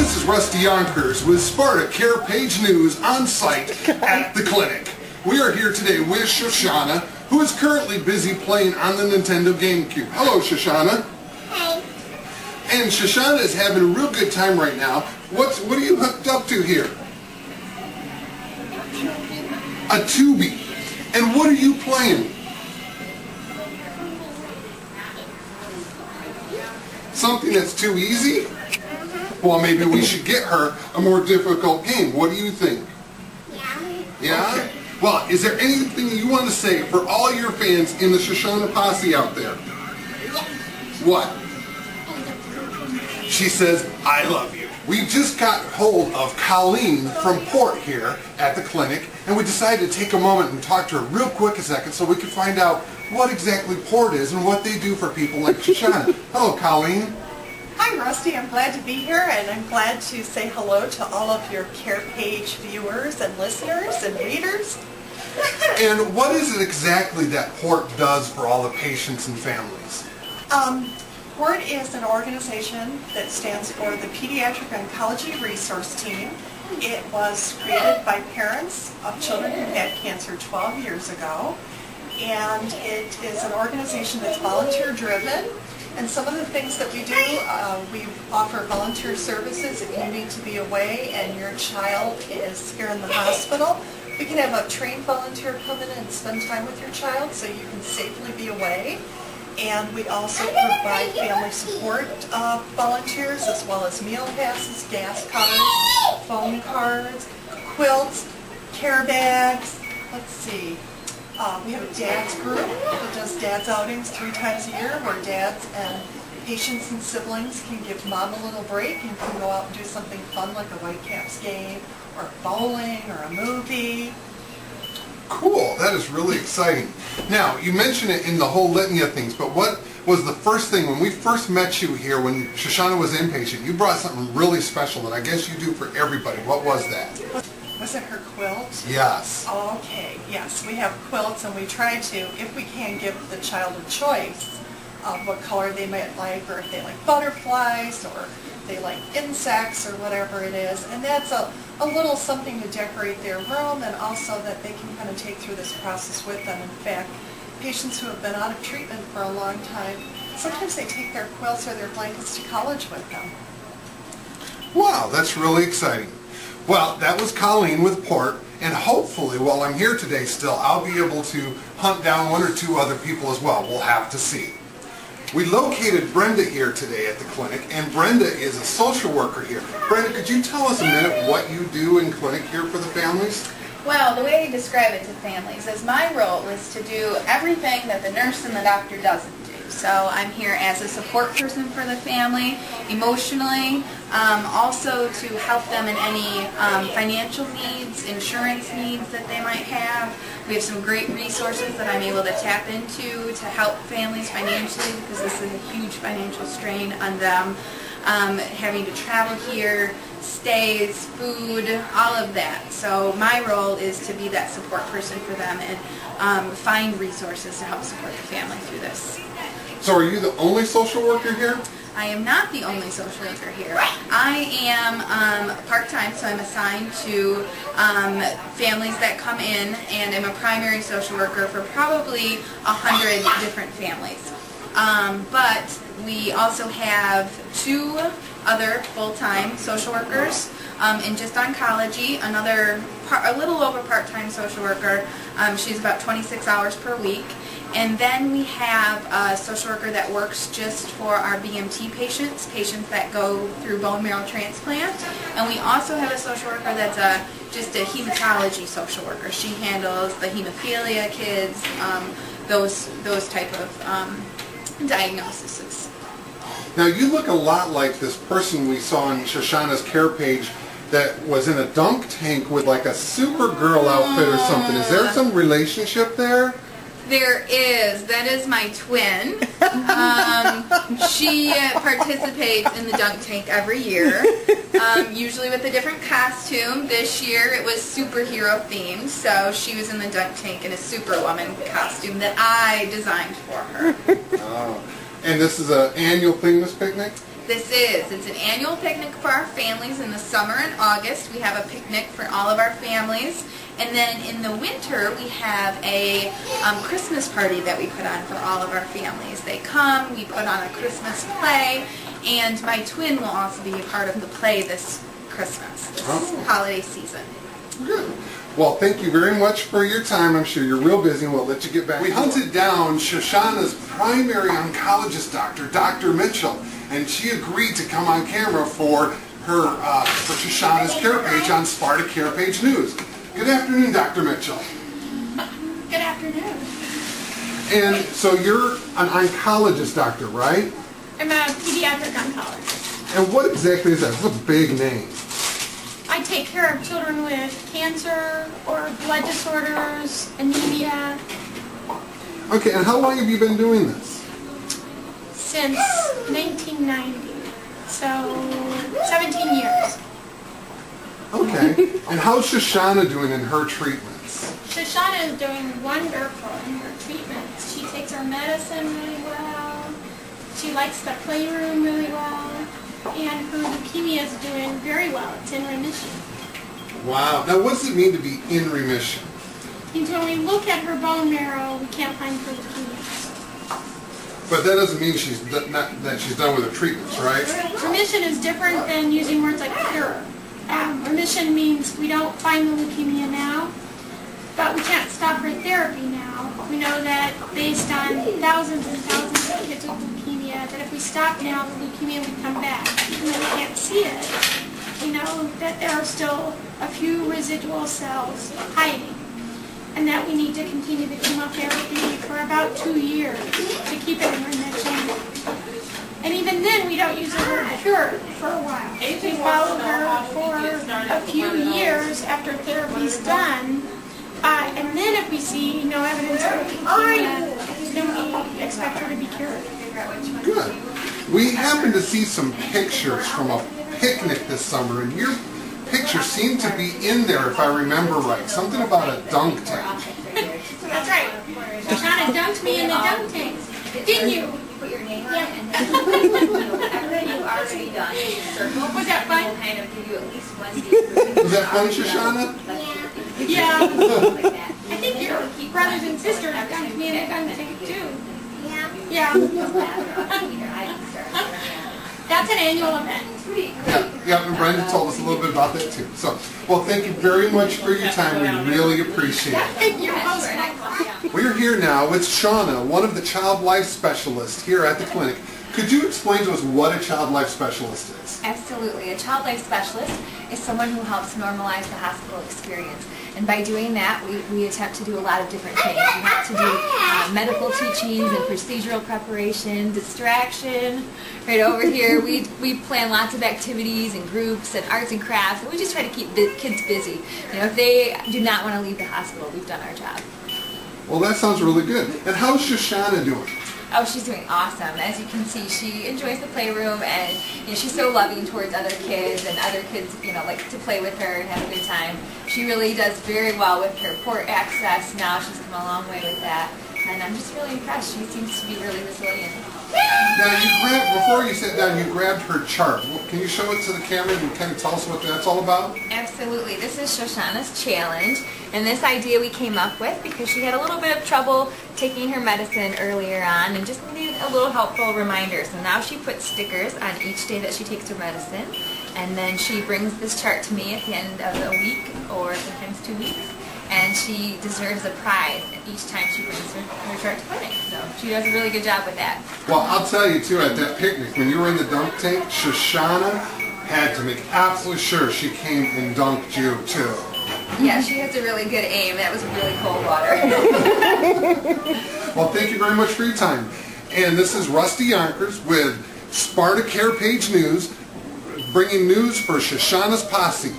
This is Rusty Yonkers with Sparta CarePage News on site at the clinic. We are here today with Shoshana, who is currently busy playing on the Nintendo GameCube. Hello, Shoshana. Hi. And Shoshana is having a real good time right now. What are you hooked up to here? A Tubi. And what are you playing? Something that's too easy? Well, maybe we should get her a more difficult game. What do you think? Yeah. Yeah? Okay. Well, is there anything you want to say for all your fans in the Shoshana posse out there? What? She says, I love you. We just got hold of Colleen from Port here at the clinic, and we decided to take a moment and talk to her real quick a second so we could find out what exactly Port is and what they do for people like Shoshana. Hello, Colleen. Hi, Rusty. I'm glad to be here, and I'm glad to say hello to all of your CarePage viewers and listeners and readers. And what is it exactly that Port does for all the patients and families? PORT is an organization that stands for the Pediatric Oncology Resource Team. It was created by parents of children who had cancer 12 years ago, and it is an organization that's volunteer-driven. And some of the things that we do, we offer volunteer services if you need to be away and your child is here in the hospital. We can have a trained volunteer come in and spend time with your child so you can safely be away. And we also provide family support volunteers, as well as meal passes, gas cards, phone cards, quilts, care bags. Let's see. We have a dad's group that does dad's outings 3 times a year, where dads and patients and siblings can give mom a little break and can go out and do something fun like a Whitecaps game, or bowling, or a movie. Cool, that is really exciting. Now, you mentioned it in the whole litany of things, but what was the first thing, when we first met you here, when Shoshana was inpatient, you brought something really special that I guess you do for everybody. What was that? Was it her quilt? Yes. Okay, yes, we have quilts, and we try to, if we can, give the child a choice of what color they might like, or if they like butterflies, or if they like insects, or whatever it is. And that's a little something to decorate their room, and also that they can kind of take through this process with them. In fact, patients who have been out of treatment for a long time, sometimes they take their quilts or their blankets to college with them. Wow, that's really exciting. Well, that was Colleen with Port, and hopefully while I'm here today still, I'll be able to hunt down 1 or 2 other people as well. We'll have to see. We located Brenda here today at the clinic, and Brenda is a social worker here. Brenda, could you tell us a minute what you do in clinic here for the families? Well, the way I describe it to families is my role is to do everything that the nurse and the doctor doesn't do. So I'm here as a support person for the family, emotionally, also to help them in any financial needs, insurance needs that they might have. We have some great resources that I'm able to tap into to help families financially, because this is a huge financial strain on them. Having to travel here, stays, food, all of that. So my role is to be that support person for them and find resources to help support the family through this. So are you the only social worker here? I am not the only social worker here. I am part-time, so I'm assigned to families that come in, and I'm a primary social worker for probably 100 different families. But we also have 2 other full-time social workers in just oncology, a little over part-time social worker. She's about 26 hours per week. And then we have a social worker that works just for our BMT patients that go through bone marrow transplant. And we also have a social worker that's just a hematology social worker. She handles the hemophilia kids, those type of diagnoses. Now you look a lot like this person we saw on Shoshana's CarePage that was in a dunk tank with like a Supergirl outfit or something. Is there some relationship there? There is. That is my twin. She participates in the dunk tank every year, usually with a different costume. This year it was superhero themed, so she was in the dunk tank in a Superwoman costume that I designed for her. Oh. And this is an annual thing, this picnic? It's an annual picnic for our families in the summer and August. We have a picnic for all of our families. And then in the winter, we have a Christmas party that we put on for all of our families. They come, we put on a Christmas play, and my twin will also be a part of the play this Christmas, this holiday season. Good. Well, thank you very much for your time. I'm sure you're real busy and we'll let you get back. We hunted down Shoshana's primary oncologist doctor, Dr. Mitchell, and she agreed to come on camera for Shoshana's CarePage on Sparta CarePage News. Good afternoon, Dr. Mitchell. Good afternoon. And so you're an oncologist doctor, right? I'm a pediatric oncologist. And what exactly is that? It's a big name. I take care of children with cancer or blood disorders, anemia, Okay, and how long have you been doing this? since 1990. So 17 years. Okay. And how's Shoshana doing in her treatments? Shoshana is doing wonderful in her treatments. She takes her medicine really well. She likes the playroom really well. And her leukemia is doing very well. It's in remission. Wow. Now, what does it mean to be in remission? And when we look at her bone marrow, we can't find her leukemia. But that doesn't mean that she's done with her treatments, right? Remission is different than using words like cure. Remission means we don't find the leukemia now, but we can't stop her therapy now. We know that based on thousands and thousands of kids with leukemia, that if we stop now, the leukemia would come back. Even though we can't see it, we know that there are still a few residual cells hiding, and that we need to continue the chemotherapy for about 2 years to keep it in remission. And even then, we don't use the word cure for a while. We follow her for a few years after therapy's done, and then if we see no evidence of leukemia, then we expect her to be cured. Good. We happened to see some pictures from a picnic this summer, and your picture seemed to be in there, if I remember right. Something about a dunk tank. That's right. Shoshana dunked me in the dunk tank. Didn't you? Put your name on Yeah. it, and then whenever you've already done circle. Was that fun? We'll kind of give you at least one. Was that fun, Shoshana? Yeah. Like that. I think your brothers and sisters dunked me in the dunk tank too. Yeah. That's an annual event. Yeah, and Brenda told us a little bit about that too. So, well, thank you very much for your time. We really appreciate it. You're most welcome. We're here now with Shoshanna, one of the child life specialists here at the clinic. Could you explain to us what a child life specialist is? Absolutely. A child life specialist is someone who helps normalize the hospital experience. And by doing that, we attempt to do a lot of different things. We have to do medical teachings and procedural preparation, distraction. Right over here, we plan lots of activities and groups and arts and crafts, and we just try to keep kids busy. You know, if they do not want to leave the hospital, we've done our job. Well, that sounds really good. And how's Shoshana doing? Oh, she's doing awesome. As you can see, she enjoys the playroom, and she's so loving towards other kids, and other kids, like to play with her and have a good time. She really does very well with her port access now. She's come a long way with that, and I'm just really impressed. She seems to be really resilient. Now, before you sat down, you grabbed her chart. Can you show it to the camera and kind of tell us what that's all about? Absolutely. This is Shoshana's challenge, and this idea we came up with because she had a little bit of trouble taking her medicine earlier on and just needed a little helpful reminder. So now she puts stickers on each day that she takes her medicine, and then she brings this chart to me at the end of a week or sometimes 2 weeks. And she deserves a prize each time she brings her chart to clinic. So she does a really good job with that. Well, I'll tell you too, at that picnic, when you were in the dunk tank, Shoshana had to make absolutely sure she came and dunked you too. Yeah, she has a really good aim. That was really cold water. Well, thank you very much for your time. And this is Rusty Yonkers with Sparta CarePage News, bringing news for Shoshana's posse.